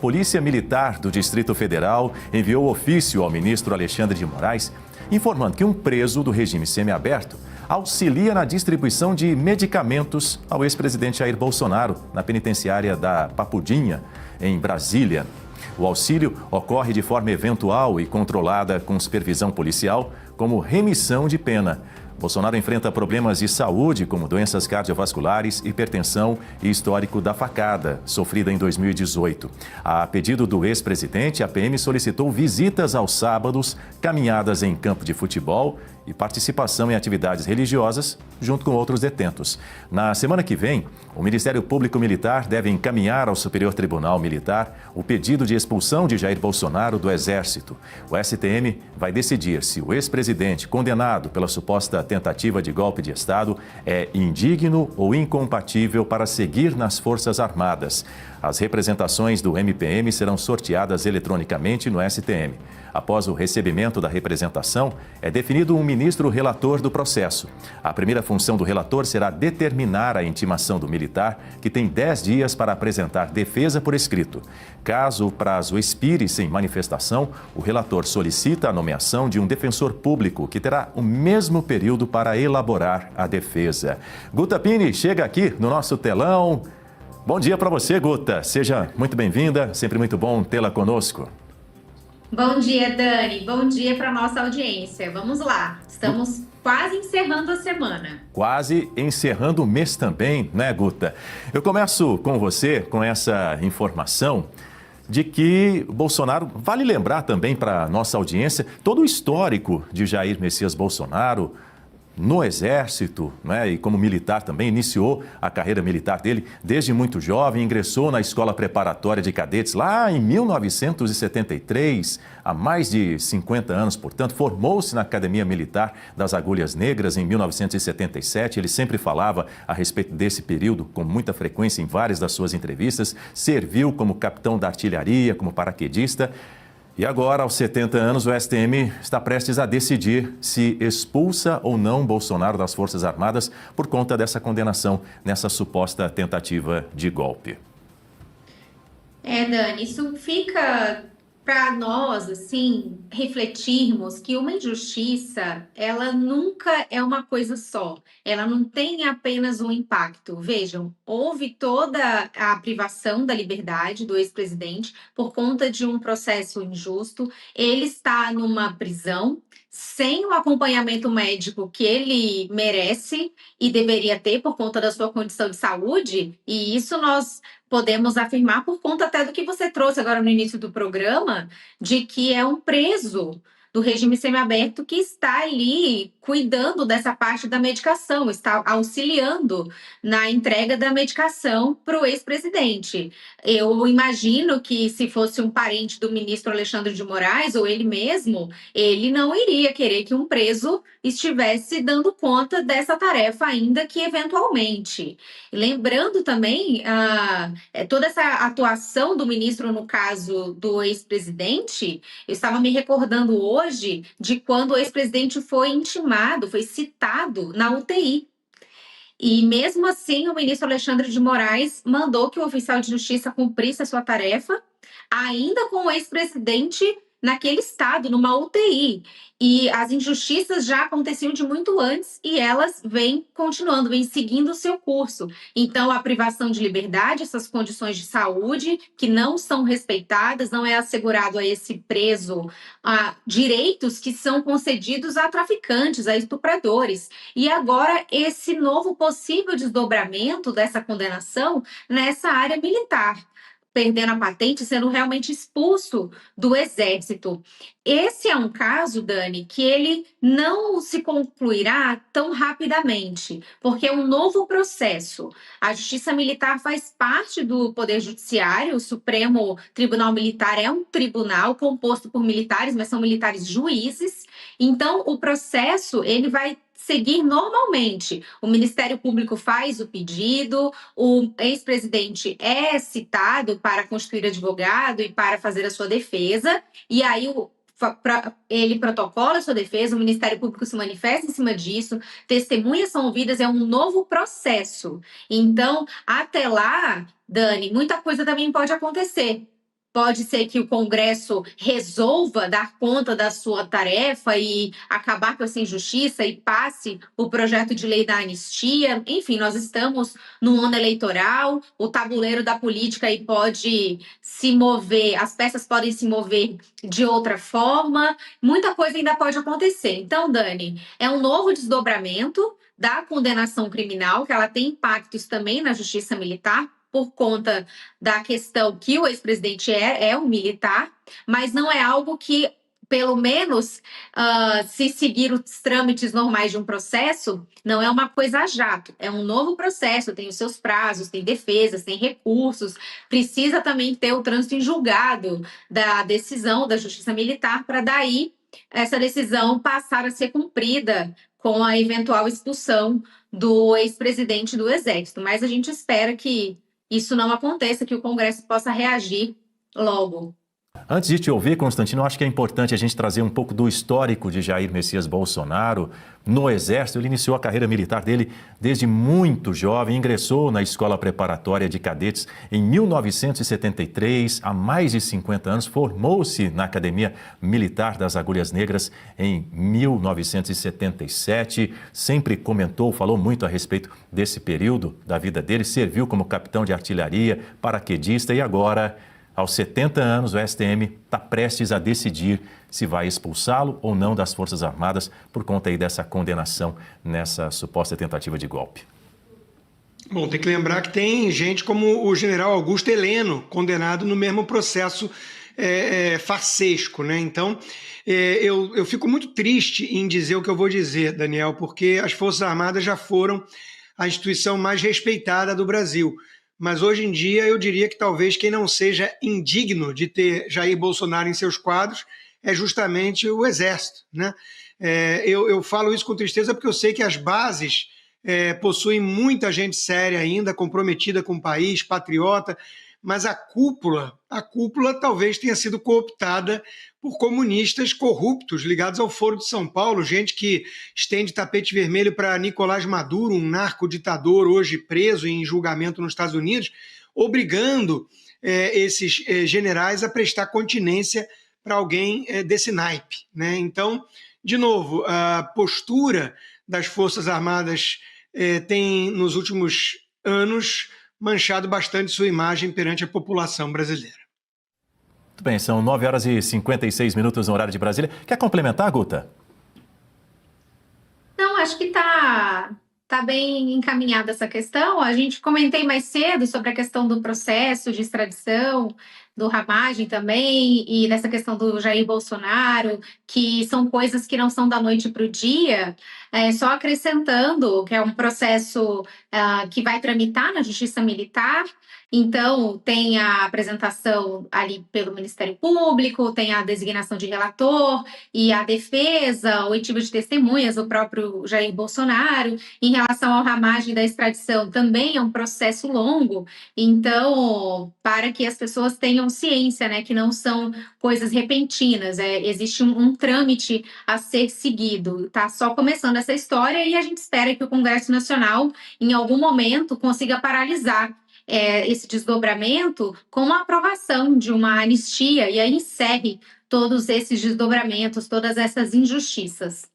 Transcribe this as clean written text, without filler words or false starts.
Polícia Militar do Distrito Federal enviou ofício ao ministro Alexandre de Moraes informando que um preso do regime semiaberto auxilia na distribuição de medicamentos ao ex-presidente Jair Bolsonaro na penitenciária da Papudinha, em Brasília. O auxílio ocorre de forma eventual e controlada com supervisão policial, como remissão de pena. Bolsonaro enfrenta problemas de saúde, como doenças cardiovasculares, hipertensão e histórico da facada, sofrida em 2018. A pedido do ex-presidente, a PM solicitou visitas aos sábados, caminhadas em campo de futebol e participação em atividades religiosas, junto com outros detentos. Na semana que vem, o Ministério Público Militar deve encaminhar ao Superior Tribunal Militar o pedido de expulsão de Jair Bolsonaro do Exército. O STM vai decidir se o ex-presidente, condenado pela suposta tentativa de golpe de Estado, é indigno ou incompatível para seguir nas Forças Armadas. As representações do MPM serão sorteadas eletronicamente no STM. Após o recebimento da representação, é definido um ministro relator do processo. A primeira função do relator será determinar a intimação do militar, que tem 10 dias para apresentar defesa por escrito. Caso o prazo expire sem manifestação, o relator solicita a nomeação de um defensor público, que terá o mesmo período para elaborar a defesa. Guta Pini chega aqui no nosso telão. Bom dia para você, Guta. Seja muito bem-vinda, sempre muito bom tê-la conosco. Bom dia, Dani. Bom dia para a nossa audiência. Vamos lá, estamos quase encerrando a semana. Quase encerrando o mês também, né, Guta? Eu começo com você, com essa informação de que Bolsonaro, vale lembrar também para a nossa audiência, todo o histórico de Jair Messias Bolsonaro no Exército, né, e como militar também, iniciou a carreira militar dele desde muito jovem, ingressou na Escola Preparatória de Cadetes lá em 1973, há mais de 50 anos, portanto, formou-se na Academia Militar das Agulhas Negras em 1977, ele sempre falava a respeito desse período com muita frequência em várias das suas entrevistas, serviu como capitão da artilharia, como paraquedista. E agora, aos 70 anos, o STM está prestes a decidir se expulsa ou não Bolsonaro das Forças Armadas por conta dessa condenação nessa suposta tentativa de golpe. Dani, isso fica para nós, assim, refletirmos que uma injustiça, ela nunca é uma coisa só. Ela não tem apenas um impacto. Vejam, houve toda a privação da liberdade do ex-presidente por conta de um processo injusto. Ele está numa prisão sem o acompanhamento médico que ele merece e deveria ter por conta da sua condição de saúde, e isso nós podemos afirmar por conta até do que você trouxe agora no início do programa, de que é um preso do regime semiaberto que está ali cuidando dessa parte da medicação, está auxiliando na entrega da medicação para o ex-presidente. Eu imagino que se fosse um parente do ministro Alexandre de Moraes, ou ele mesmo, ele não iria querer que um preso estivesse dando conta dessa tarefa, ainda que eventualmente. Lembrando também toda essa atuação do ministro no caso do ex-presidente, eu estava me recordando hoje de quando o ex-presidente foi intimado, foi citado na UTI. E mesmo assim, o ministro Alexandre de Moraes mandou que o oficial de justiça cumprisse a sua tarefa, ainda com o ex-presidente naquele estado, numa UTI. E as injustiças já aconteciam de muito antes e elas vêm continuando, vêm seguindo o seu curso. Então, a privação de liberdade, essas condições de saúde que não são respeitadas, não é assegurado a esse preso direitos que são concedidos a traficantes, a estupradores. E agora, esse novo possível desdobramento dessa condenação nessa área militar, perdendo a patente, sendo realmente expulso do Exército. Esse é um caso, Dani, que ele não se concluirá tão rapidamente, porque é um novo processo. A Justiça Militar faz parte do Poder Judiciário, o Supremo Tribunal Militar é um tribunal composto por militares, mas são militares juízes. Então, o processo ele vai seguir normalmente. O Ministério Público faz o pedido, o ex-presidente é citado para constituir advogado e para fazer a sua defesa, e aí ele protocola a sua defesa, o Ministério Público se manifesta em cima disso, testemunhas são ouvidas, é um novo processo. Então, até lá, Dani, muita coisa também pode acontecer. Pode ser que o Congresso resolva dar conta da sua tarefa e acabar com essa injustiça e passe o projeto de lei da anistia. Enfim, nós estamos no ano eleitoral, o tabuleiro da política aí pode se mover, as peças podem se mover de outra forma, muita coisa ainda pode acontecer. Então, Dani, é um novo desdobramento da condenação criminal, que ela tem impactos também na justiça militar, por conta da questão que o ex-presidente é um militar, mas não é algo que, pelo menos, se seguir os trâmites normais de um processo, não é uma coisa a jato, é um novo processo, tem os seus prazos, tem defesas, tem recursos, precisa também ter o trânsito em julgado da decisão da Justiça Militar, para daí essa decisão passar a ser cumprida com a eventual expulsão do ex-presidente do Exército. Mas a gente espera que isso não aconteça, que o Congresso possa reagir logo. Antes de te ouvir, Constantino, eu acho que é importante a gente trazer um pouco do histórico de Jair Messias Bolsonaro. No Exército, ele iniciou a carreira militar dele desde muito jovem, ingressou na Escola Preparatória de Cadetes em 1973, há mais de 50 anos, formou-se na Academia Militar das Agulhas Negras em 1977, sempre comentou, falou muito a respeito desse período da vida dele, serviu como capitão de artilharia, paraquedista e agora, aos 70 anos, o STM está prestes a decidir se vai expulsá-lo ou não das Forças Armadas por conta aí dessa condenação nessa suposta tentativa de golpe. Bom, tem que lembrar que tem gente como o general Augusto Heleno, condenado no mesmo processo farsesco, né? Então, eu fico muito triste em dizer o que eu vou dizer, Daniel, porque as Forças Armadas já foram a instituição mais respeitada do Brasil. Mas hoje em dia eu diria que talvez quem não seja indigno de ter Jair Bolsonaro em seus quadros é justamente o Exército, né? Eu falo isso com tristeza porque eu sei que as bases possuem muita gente séria ainda, comprometida com o país, patriota, mas a cúpula talvez tenha sido cooptada por comunistas corruptos ligados ao Foro de São Paulo, gente que estende tapete vermelho para Nicolás Maduro, um narcoditador hoje preso em julgamento nos Estados Unidos, obrigando esses generais a prestar continência para alguém desse naipe, né? Então, de novo, a postura das Forças Armadas tem, nos últimos anos, manchado bastante sua imagem perante a população brasileira. Muito bem, são 9 horas e 56 minutos no horário de Brasília. Quer complementar, Guta? Não, acho que tá bem encaminhada essa questão. A gente comentei mais cedo sobre a questão do processo de extradição, do Ramagem também, e dessa questão do Jair Bolsonaro, que são coisas que não são da noite para o dia, só acrescentando que é um processo que vai tramitar na Justiça Militar. Então, tem a apresentação ali pelo Ministério Público, tem a designação de relator e a defesa, o oitiva de testemunhas, o próprio Jair Bolsonaro. Em relação ao Ramagem da extradição, também é um processo longo. Então, para que as pessoas tenham ciência, né, que não são coisas repentinas, existe um trâmite a ser seguido. Está só começando essa história e a gente espera que o Congresso Nacional, em algum momento, consiga paralisar esse desdobramento com a aprovação de uma anistia e aí encerre todos esses desdobramentos, todas essas injustiças.